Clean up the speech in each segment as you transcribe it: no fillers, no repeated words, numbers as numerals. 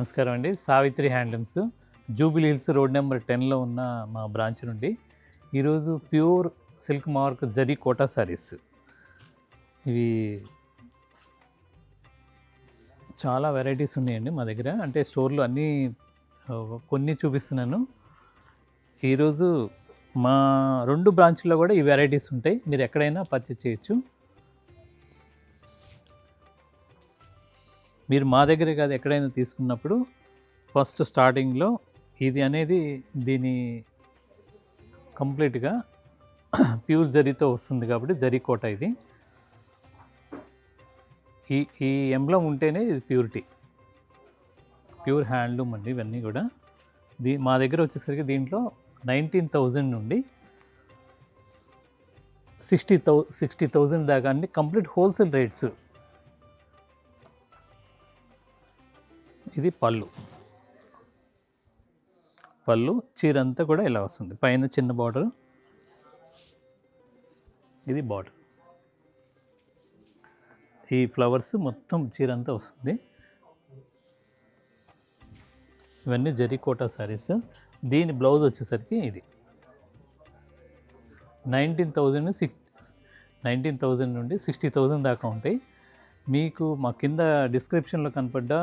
నమస్కారం అండి. Savitri handlooms Jubilee Hills road number 10లో ఉన్న మా బ్రాంచ్ నుండి ఈరోజు pure silk mark zari quota saris, ఇవి చాలా వెరైటీస్ ఉన్నాయండి మా దగ్గర. అంటే స్టోర్లో అన్నీ కొన్ని చూపిస్తున్నాను. ఈరోజు మా 2 బ్రాంచ్ల్లో కూడా ఈ వెరైటీస్ ఉంటాయి. మీరు ఎక్కడైనా పర్చేస్ చేయొచ్చు. మీరు మా దగ్గరే కాదు ఎక్కడైనా తీసుకున్నప్పుడు ఫస్ట్ స్టార్టింగ్లో ఇది అనేది దీని కంప్లీట్గా ప్యూర్ జరీతో వస్తుంది కాబట్టి జరీ కోట. ఇది ఈ ఎంబ్లం ఉంటేనే ఇది ప్యూరిటీ, ప్యూర్ హ్యాండ్లూమ్ అండి. ఇవన్నీ కూడా మా దగ్గర వచ్చేసరికి దీంట్లో 19,000 నుండి 60,000 దాకా అండి. Complete wholesale rates. ఇది పళ్ళు చీర అంతా కూడా ఇలా వస్తుంది. పైన చిన్న బార్డర్, ఇది బార్డర్, ఈ ఫ్లవర్స్ మొత్తం చీర అంతా వస్తుంది. ఇవన్నీ జరీ కోటా సారీస్. దీని బ్లౌజ్ వచ్చేసరికి ఇది 19,000 నుండి 60,000 దాకా ఉంటాయి. మీకు మా కింద డిస్క్రిప్షన్లో కనపడ్డ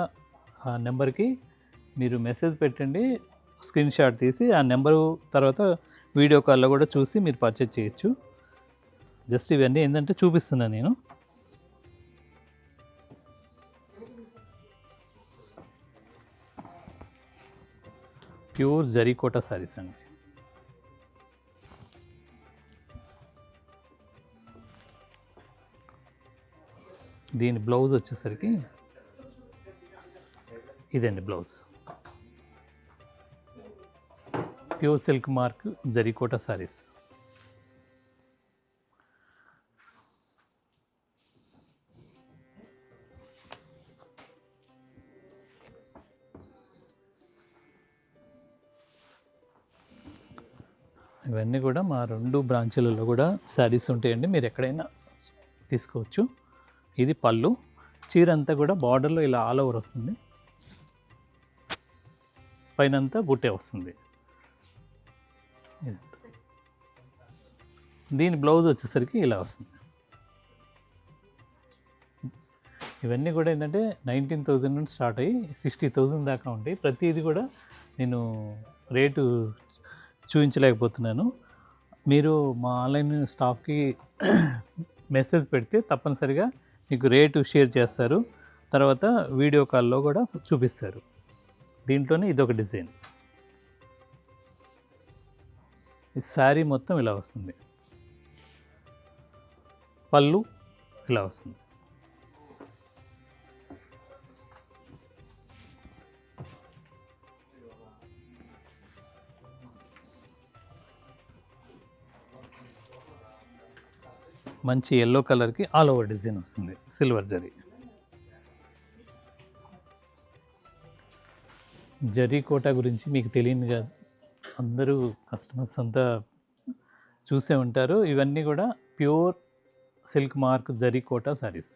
ఆ నెంబర్కి మీరు మెసేజ్ పెట్టండి, స్క్రీన్ షాట్ తీసి ఆ నెంబరు తర్వాత వీడియో కాల్లో కూడా చూసి మీరు పర్చేజ్ చేయొచ్చు. జస్ట్ ఇవన్నీ ఏంటంటే చూపిస్తున్నాను నేను. ప్యూర్ జరీ కోటా సారీస్ అండి. దీని బ్లౌజ్ వచ్చేసరికి ఇదండి blouse. Pure silk mark zari quota saris. ఇవన్నీ కూడా మా 2 బ్రాంచులలో కూడా శారీస్ ఉంటాయండి. మీరు ఎక్కడైనా తీసుకోవచ్చు. ఇది పళ్ళు, చీర అంతా కూడా బార్డర్లో ఇలా ఆల్ ఓవర్ వస్తుంది, పైనంతా బుట్టే వస్తుంది. దీని బ్లౌజ్ వచ్చేసరికి ఇలా వస్తుంది. ఇవన్నీ కూడా ఏంటంటే 19,000 నుండి స్టార్ట్ అయ్యి 60,000 దాకా ఉంటాయి. ప్రతిదీ కూడా నేను రేటు చూపించలేకపోతున్నాను. మీరు మా ఆన్లైన్ స్టాఫ్కి మెసేజ్ పెడితే తప్పనిసరిగా మీకు రేటు షేర్ చేస్తారు, తర్వాత వీడియో కాల్లో కూడా చూపిస్తారు. దీంట్లోనే ఇదొక డిజైన్. ఈ శారీ మొత్తం ఇలా వస్తుంది, పళ్ళు ఇలా వస్తుంది. మంచి ఎల్లో కలర్కి ఆల్ ఓవర్ డిజైన్ వస్తుంది, సిల్వర్ జరీ. జరీ కోటా గురించి మీకు తెలియదు కాదు, అందరూ కస్టమర్స్ అంతా చూసే ఉంటారు. ఇవన్నీ కూడా pure silk mark zari quota saris.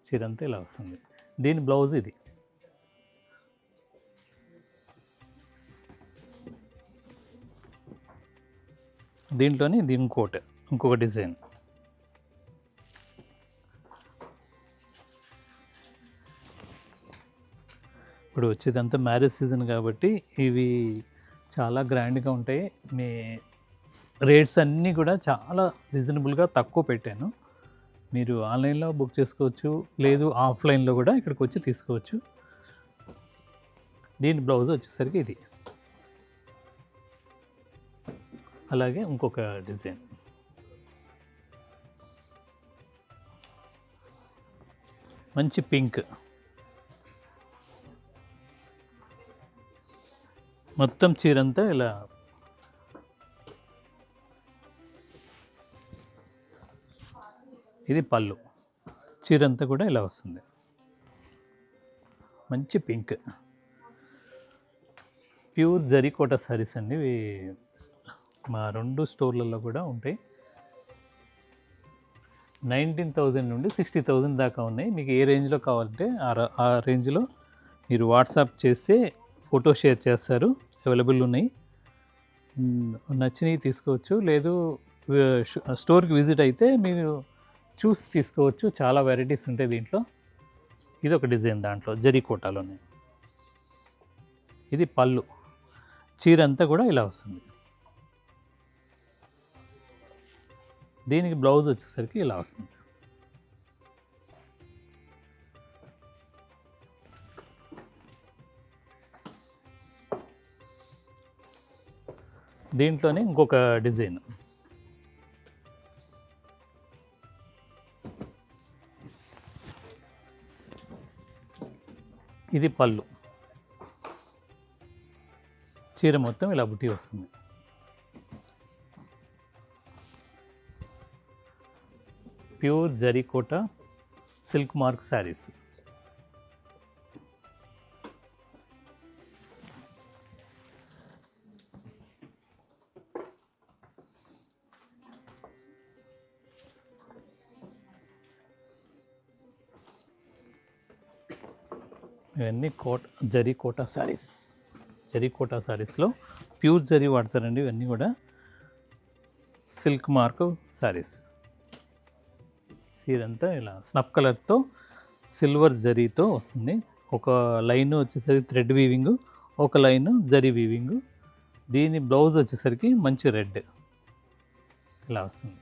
చీరంతా ఇలా వస్తుంది. దీని బ్లౌజ్ ఇది. దీంట్లోనే దీని కోట ఇంకొక డిజైన్. ఇప్పుడు వచ్చేదంతా మ్యారేజ్ సీజన్ కాబట్టి ఇవి చాలా గ్రాండ్గా ఉంటాయి. మీ రేట్స్ అన్నీ కూడా చాలా రీజనబుల్గా తక్కువ పెట్టాను. మీరు ఆన్లైన్లో బుక్ చేసుకోవచ్చు, లేదు ఆఫ్లైన్లో కూడా ఇక్కడికి వచ్చి తీసుకోవచ్చు. దీని బ్లౌజ్ వచ్చేసరికి ఇది. అలాగే ఇంకొక డిజైన్. మంచి పింక్, మొత్తం చీరంతా ఇలా. ఇది పళ్ళు, చీరంతా కూడా ఇలా వస్తుంది. మంచి pink, pure zari quota saris అండి. ఇవి మా 2 స్టోర్లలో కూడా ఉంటాయి. 19,000 నుండి 60,000 దాకా ఉన్నాయి. మీకు ఏ రేంజ్లో కావాలంటే ఆ రేంజ్లో మీరు వాట్సాప్ చేస్తే ఫోటో షేర్ చేస్తారు, అవైలబుల్ ఉన్నాయి. నచ్చినవి తీసుకోవచ్చు, లేదు స్టోర్కి విజిట్ అయితే మీరు చూసి తీసుకోవచ్చు. చాలా వెరైటీస్ ఉంటాయి దీంట్లో. ఇది ఒక డిజైన్ దాంట్లో జరీ కోటాలోనే. ఇది పళ్ళు, చీర అంతా కూడా ఇలా వస్తుంది. దీనికి బ్లౌజ్ వచ్చేసరికి ఇలా వస్తుంది. దీంట్లోనే ఇంకొక డిజైన్. ఇది పళ్ళు, చీర మొత్తం ఇలా బుట్టి వస్తుంది. Pure zari kota silk mark saris. ఇవన్నీ జరీకోట శారీస్. జరీకోట శారీస్లో ప్యూర్ జరీ వాడతారండి. ఇవన్నీ కూడా సిల్క్ మార్క్ శారీస్. సీరంతా ఇలా స్నఫ్ కలర్తో సిల్వర్ జరీతో వస్తుంది. ఒక లైన్ వచ్చేసరికి థ్రెడ్ వీవింగ్, ఒక లైన్ జరీ వీవింగ్. దీని బ్లౌజ్ వచ్చేసరికి మంచి రెడ్ ఇలా వస్తుంది.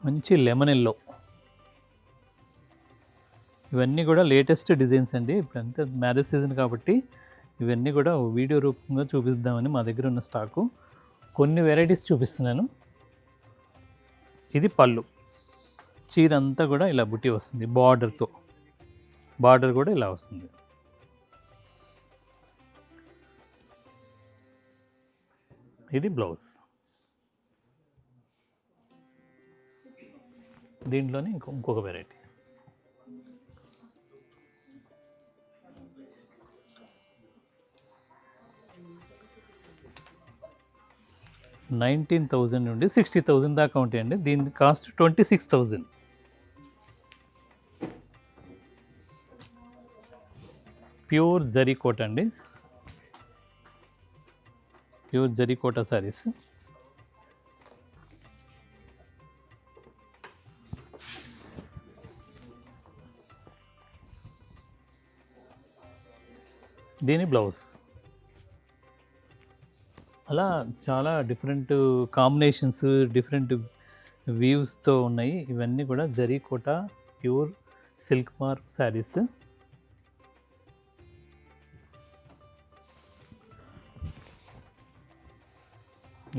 మంచి లెమన్ ఎల్లో. ఇవన్నీ కూడా లేటెస్ట్ డిజైన్స్ అండి. ఇప్పుడంతా మ్యారేజ్ సీజన్ కాబట్టి ఇవన్నీ కూడా వీడియో రూపంగా చూపిద్దామని మా దగ్గర ఉన్న స్టాకు కొన్ని వెరైటీస్ చూపిస్తున్నాను. ఇది పళ్ళు, చీర అంతా కూడా ఇలా బుట్టి వస్తుంది బార్డర్తో. బార్డర్ కూడా ఇలా వస్తుంది. ఇది బ్లౌజ్. దీంట్లోనే ఇంకొక వెరైటీ. $19,000 నుండి $60,000 దాకా ఉంటాయండి. దీని కాస్ట్ $26,000. ప్యూర్ జరీకోట అండి, ప్యూర్ జరీకోట శారీస్. దీని బ్లౌజ్. అలా చాలా డిఫరెంట్ కాంబినేషన్స్, డిఫరెంట్ వ్యూస్తో ఉన్నాయి. ఇవన్నీ కూడా zari kota pure silk mark saris.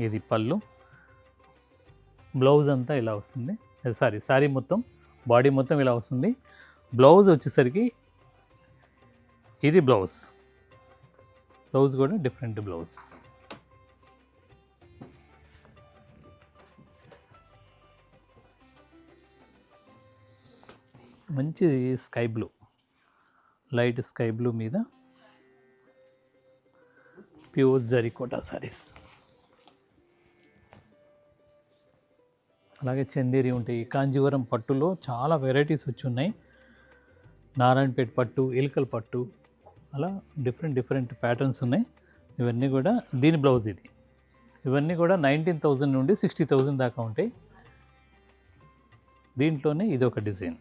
ఇది పళ్ళు, బ్లౌజ్ అంతా ఇలా వస్తుంది. శారీ మొత్తం, బాడీ మొత్తం ఇలా వస్తుంది. బ్లౌజ్ వచ్చేసరికి ఇది బ్లౌజ్. బ్లౌజ్ కూడా డిఫరెంట్ బ్లౌజ్. మంచి sky blue, light sky blue మీద ప్యూర్ జరీకోట శారీస్. అలాగే చందేరి ఉంటాయి. కాంజీవరం పట్టులో చాలా వెరైటీస్ వచ్చి ఉన్నాయి. నారాయణపేట పట్టు, ఇల్కల్ పట్టు, అలా డిఫరెంట్ ప్యాటర్న్స్ ఉన్నాయి. ఇవన్నీ కూడా దీని బ్లౌజ్ ఇది. ఇవన్నీ కూడా 19,000 నుండి 60,000 దాకా ఉంటాయి. దీంట్లోనే ఇది ఒక డిజైన్.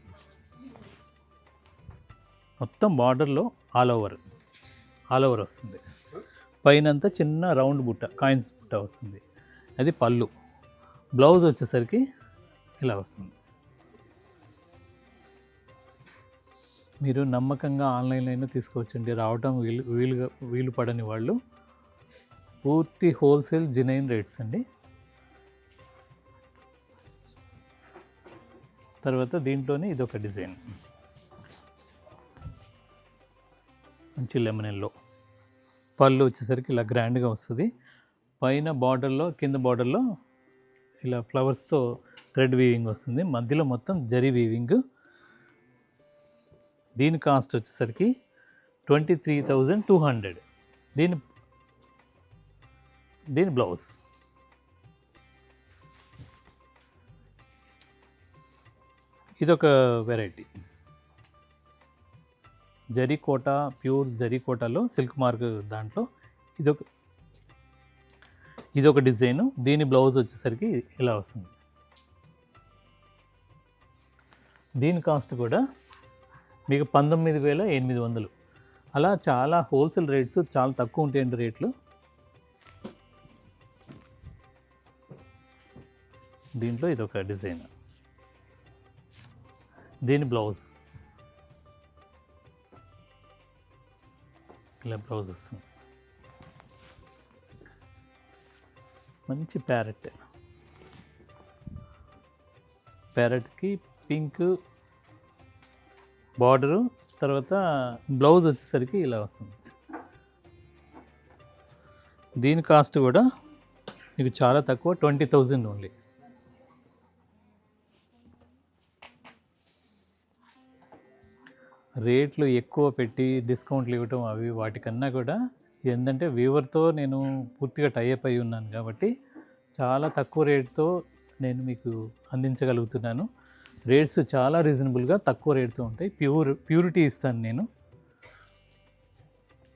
మొత్తం బార్డర్లో ఆల్ ఓవర్ వస్తుంది. పైనంతా చిన్న రౌండ్ బుట్ట, కాయిన్స్ బుట్ట వస్తుంది. అది పళ్ళు. బ్లౌజ్ వచ్చేసరికి ఇలా వస్తుంది. మీరు నమ్మకంగా ఆన్లైన్లో తీసుకోవచ్చండి. రావటం వీలు పడని వాళ్ళు పూర్తి హోల్సేల్ జెన్యూన్ రేట్స్ అండి. తర్వాత దీంట్లోనే ఇదొక డిజైన్, మంచి లెమన్ ఎల్లో. పళ్ళు వచ్చేసరికి ఇలా గ్రాండ్గా వస్తుంది. పైన బార్డర్లో, కింద బార్డర్లో ఇలా ఫ్లవర్స్తో థ్రెడ్ వీవింగ్ వస్తుంది. మధ్యలో మొత్తం జరీ వీవింగ్. దీని కాస్ట్ వచ్చేసరికి 23,200. దీని బ్లౌజ్. ఇదొక వెరైటీ జరీకోట, ప్యూర్ జరీకోటలో సిల్క్ మార్క్ దాంట్లో ఇదొక డిజైను. దీని బ్లౌజ్ వచ్చేసరికి ఇలా వస్తుంది. దీని కాస్ట్ కూడా మీకు 19,800. అలా చాలా హోల్సేల్ రేట్స్ చాలా తక్కువ ఉంటాయండి రేట్లు. దీంట్లో ఇదొక డిజైన్. దీని బ్లౌజ్ ఇలా బ్లౌజ్ వస్తుంది. మంచి ప్యారెట్కి పింక్ బార్డరు, తర్వాత బ్లౌజ్ వచ్చేసరికి ఇలా వస్తుంది. దీని కాస్ట్ కూడా మీకు చాలా తక్కువ, 20,000 ఓన్లీ. రేట్లు ఎక్కువ పెట్టి డిస్కౌంట్లు ఇవ్వటం అవి వాటికన్నా కూడా ఏంటంటే వీవర్తో నేను పూర్తిగా టైఅప్ అయి ఉన్నాను కాబట్టి చాలా తక్కువ రేట్తో నేను మీకు అందించగలుగుతున్నాను. రేట్స్ చాలా రీజనబుల్గా తక్కువ రేట్తో ఉంటాయి. ప్యూరిటీ ఇస్తాను నేను.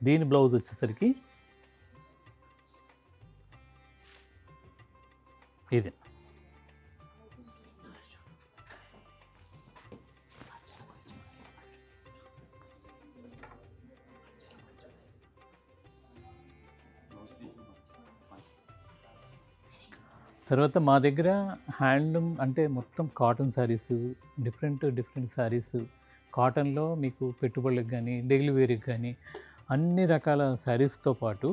దీని బ్లౌజ్ వచ్చేసరికి ఇది. తర్వాత మా దగ్గర హ్యాండ్లూమ్ అంటే మొత్తం కాటన్ శారీస్, డిఫరెంట్ శారీస్, కాటన్లో మీకు పెట్టుబడులకు కానీ డైలీ వేర్కి కానీ అన్ని రకాల శారీస్తో పాటు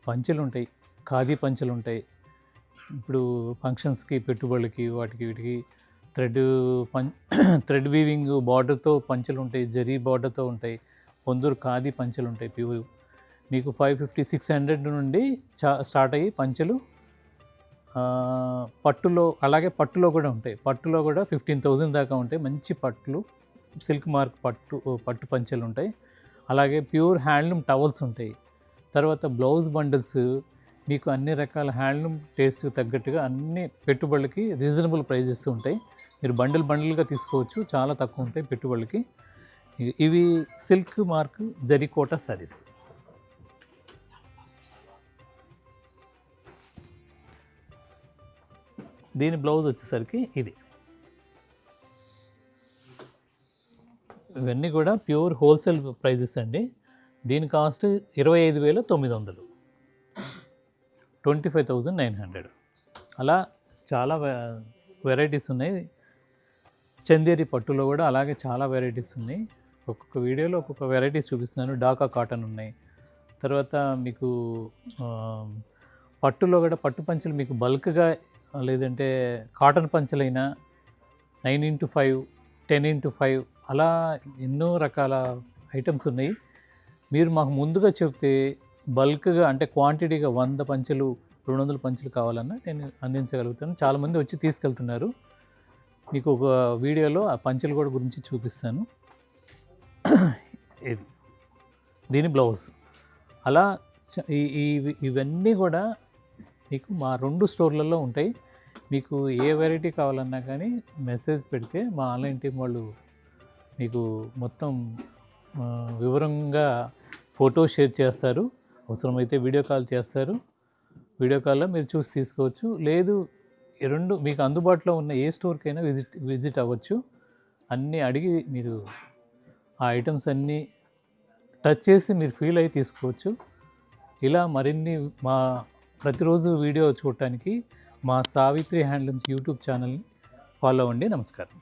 పంచెలు ఉంటాయి, ఖాదీ పంచెలు ఉంటాయి. ఇప్పుడు ఫంక్షన్స్కి పెట్టుబడులకి వాటికి వీటికి థ్రెడ్ వీవింగ్ బార్డర్తో పంచెలు ఉంటాయి, జరీ బార్డర్తో ఉంటాయి, కొందరు ఖాదీ పంచెలు ఉంటాయి ప్యూర్. మీకు 550-600 నుండి స్టార్ట్ అయ్యి పంచెలు. పట్టులో అలాగే పట్టులో కూడా ఉంటాయి. పట్టులో కూడా 15,000 దాకా ఉంటాయి. మంచి పట్లు, సిల్క్ మార్క్ పట్టు పంచెలు ఉంటాయి. అలాగే ప్యూర్ హ్యాండ్లూమ్ టవల్స్ ఉంటాయి. తర్వాత బ్లౌజ్ బండిల్స్ మీకు అన్ని రకాల హ్యాండ్లూమ్ టేస్ట్కి తగ్గట్టుగా అన్ని పెట్టుబడులకి రీజనబుల్ ప్రైజెస్ ఉంటాయి. మీరు బండిల్గా తీసుకోవచ్చు, చాలా తక్కువ ఉంటాయి పెట్టుబడులకి. ఇవి సిల్క్ మార్క్ జరీకోట శారీస్. దీని బ్లౌజ్ వచ్చేసరికి ఇది. ఇవన్నీ కూడా ప్యూర్ హోల్సేల్ ప్రైజెస్ అండి. దీని కాస్ట్ 25,900, 25,900. అలా చాలా వెరైటీస్ ఉన్నాయి. చందేరి పట్టులో కూడా అలాగే చాలా వెరైటీస్ ఉన్నాయి. ఒక్కొక్క వీడియోలో ఒక్కొక్క వెరైటీస్ చూపిస్తున్నాను. డాకా కాటన్ ఉన్నాయి. తర్వాత మీకు పట్టులో కూడా పట్టు పంచలు మీకు బల్క్గా, లేదంటే కాటన్ పంచలైనా 9x5, 10x5 అలా ఎన్నో రకాల ఐటమ్స్ ఉన్నాయి. మీరు మాకు ముందుగా చెప్తే బల్క్గా అంటే క్వాంటిటీగా 100 పంచలు 200 పంచలు కావాలన్నా నేను అందించగలుగుతాను. చాలామంది వచ్చి తీసుకెళ్తున్నారు. మీకు ఒక వీడియోలో ఆ పంచలు కూడా గురించి చూపిస్తాను. ఇది దీని బ్లౌజ్. అలా ఇవన్నీ కూడా మీకు మా 2 స్టోర్లలో ఉంటాయి. మీకు ఏ వెరైటీ కావాలన్నా కానీ మెసేజ్ పెడితే మా ఆన్లైన్ టీం వాళ్ళు మీకు మొత్తం వివరంగా ఫోటో షేర్ చేస్తారు. అవసరమైతే వీడియో కాల్ చేస్తారు. వీడియో కాల్లో మీరు చూసి తీసుకోవచ్చు. లేదు మీకు అందుబాటులో ఉన్న ఏ స్టోర్కైనా విజిట్ అవ్వచ్చు. అన్నీ అడిగి మీరు ఆ ఐటమ్స్ అన్నీ టచ్ చేసి మీరు ఫీల్ అయ్యి తీసుకోవచ్చు. ఇలా మరిన్ని మా ప్రతిరోజు వీడియో చూడటానికి మా సావిత్రి హ్యాండ్లూమ్స్ యూట్యూబ్ ఛానల్ని ఫాలో అవ్వండి. నమస్కారం.